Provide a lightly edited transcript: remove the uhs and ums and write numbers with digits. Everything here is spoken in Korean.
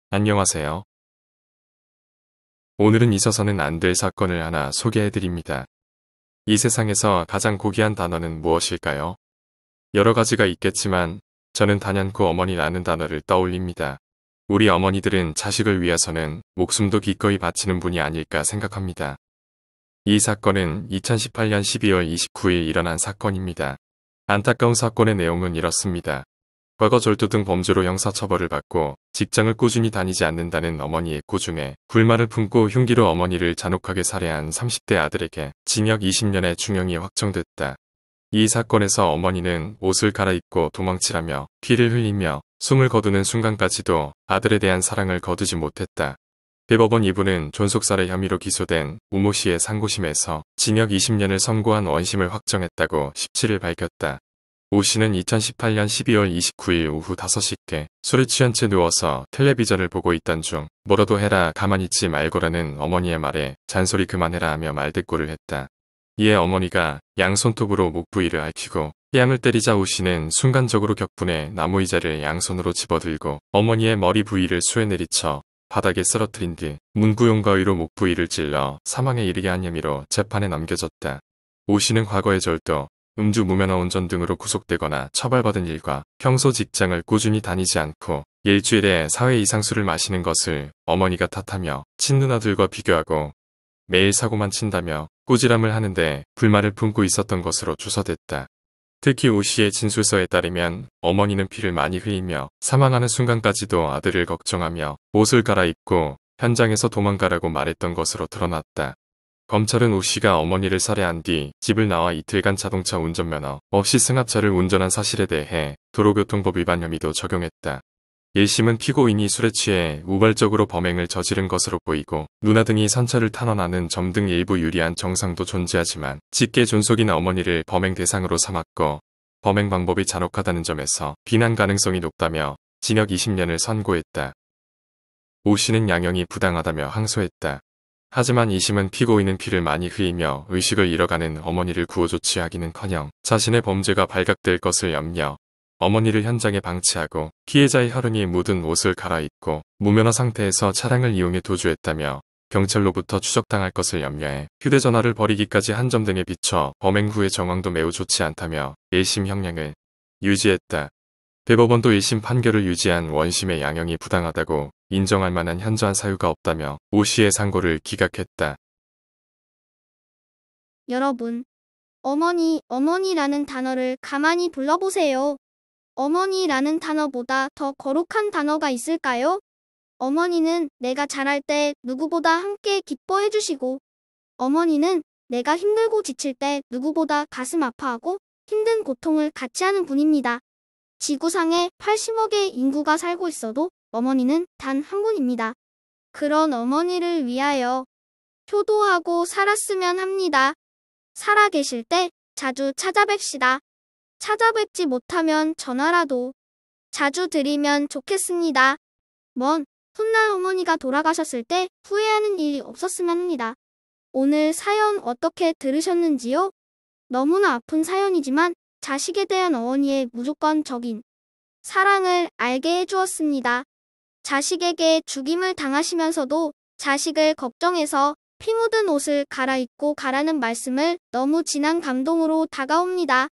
안녕하세요. 오늘은 있어서는 안 될 사건을 하나 소개해드립니다. 이 세상에서 가장 고귀한 단어는 무엇일까요? 여러 가지가 있겠지만 저는 단연코 어머니라는 단어를 떠올립니다. 우리 어머니들은 자식을 위해서는 목숨도 기꺼이 바치는 분이 아닐까 생각합니다. 이 사건은 2018년 12월 29일 일어난 사건입니다. 안타까운 사건의 내용은 이렇습니다. 과거 절도 등 범죄로 형사처벌을 받고 직장을 꾸준히 다니지 않는다는 어머니의 고중에 불만을 품고 흉기로 어머니를 잔혹하게 살해한 30대 아들에게 징역 20년의 중형이 확정됐다. 이 사건에서 어머니는 옷을 갈아입고 도망치라며 피를 흘리며 숨을 거두는 순간까지도 아들에 대한 사랑을 거두지 못했다. 대법원 2부는 존속살해 혐의로 기소된 우모 씨의 상고심에서 징역 20년을 선고한 원심을 확정했다고 17일 밝혔다. 오 씨는 2018년 12월 29일 오후 5시께 술에 취한 채 누워서 텔레비전을 보고 있던 중 뭐라도 해라 가만히 있지 말거라는 어머니의 말에 잔소리 그만해라 하며 말대꾸를 했다. 이에 어머니가 양손톱으로 목 부위를 핥히고 뺨을 때리자 오 씨는 순간적으로 격분해 나무의자를 양손으로 집어들고 어머니의 머리 부위를 수에 내리쳐 바닥에 쓰러뜨린 뒤 문구용 가위로 목 부위를 찔러 사망에 이르게 한 혐의로 재판에 넘겨졌다. 오 씨는 과거의 절도, 음주 무면허 운전 등으로 구속되거나 처벌받은 일과 평소 직장을 꾸준히 다니지 않고 일주일에 4회 이상 술을 마시는 것을 어머니가 탓하며 친누나들과 비교하고 매일 사고만 친다며 꾸지람을 하는데 불만을 품고 있었던 것으로 추서됐다. 특히 오 씨의 진술서에 따르면 어머니는 피를 많이 흘리며 사망하는 순간까지도 아들을 걱정하며 옷을 갈아입고 현장에서 도망가라고 말했던 것으로 드러났다. 검찰은 오 씨가 어머니를 살해한 뒤 집을 나와 이틀간 자동차 운전면허 없이 승합차를 운전한 사실에 대해 도로교통법 위반 혐의도 적용했다. 1심은 피고인이 술에 취해 우발적으로 범행을 저지른 것으로 보이고 누나 등이 선처를 탄원하는 점 등 일부 유리한 정상도 존재하지만 직계 존속인 어머니를 범행 대상으로 삼았고 범행 방법이 잔혹하다는 점에서 비난 가능성이 높다며 징역 20년을 선고했다. 오 씨는 양형이 부당하다며 항소했다. 하지만 2심은 피고인은 피를 많이 흘리며 의식을 잃어가는 어머니를 구호 조치하기는커녕 자신의 범죄가 발각될 것을 염려, 어머니를 현장에 방치하고 피해자의 혈흔이 묻은 옷을 갈아입고 무면허 상태에서 차량을 이용해 도주했다며 경찰로부터 추적당할 것을 염려해 휴대전화를 버리기까지 한 점 등에 비춰 범행 후의 정황도 매우 좋지 않다며 1심 형량을 유지했다. 대법원도 1심 판결을 유지한 원심의 양형이 부당하다고 인정할 만한 현저한 사유가 없다며 오 씨의 상고를 기각했다. 여러분, 어머니라는 단어를 가만히 불러보세요. 어머니라는 단어보다 더 거룩한 단어가 있을까요? 어머니는 내가 잘할 때 누구보다 함께 기뻐해 주시고, 어머니는 내가 힘들고 지칠 때 누구보다 가슴 아파하고 힘든 고통을 같이 하는 분입니다. 지구상에 80억의 인구가 살고 있어도 어머니는 단 한 분입니다. 그런 어머니를 위하여 효도하고 살았으면 합니다. 살아계실 때 자주 찾아뵙시다. 찾아뵙지 못하면 전화라도 자주 드리면 좋겠습니다. 먼 훗날 어머니가 돌아가셨을 때 후회하는 일이 없었으면 합니다. 오늘 사연 어떻게 들으셨는지요? 너무나 아픈 사연이지만 자식에 대한 어머니의 무조건적인 사랑을 알게 해주었습니다. 자식에게 죽임을 당하시면서도 자식을 걱정해서 피 묻은 옷을 갈아입고 가라는 말씀을 너무 진한 감동으로 다가옵니다.